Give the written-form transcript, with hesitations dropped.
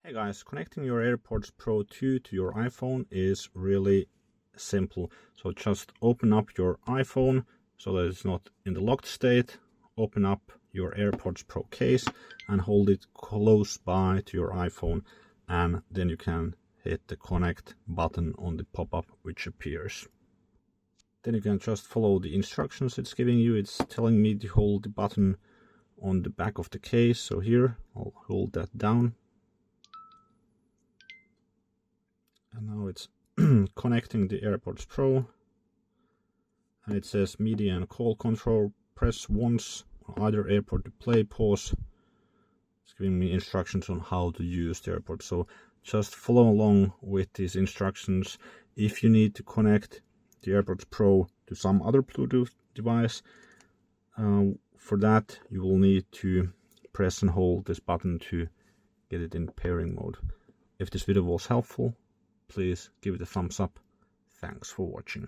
Hey guys, connecting your AirPods Pro 2 to your iPhone is really simple. So just open up your iPhone so that it's not in the locked state. Open up your AirPods Pro case and hold it close by to your iPhone, and then you can hit the connect button on the pop-up which appears. Then you can just follow the instructions it's giving you. It's telling me to hold the button on the back of the case. So here, I'll hold that down. And now it's connecting the AirPods Pro, and it says media and call control. Press once on either AirPod to play, pause. It's giving me instructions on how to use the AirPods. So just follow along with these instructions. If you need to connect the AirPods Pro to some other Bluetooth device, for that you will need to press and hold this button to get it in pairing mode. If this video was helpful, please give it a thumbs up. Thanks for watching.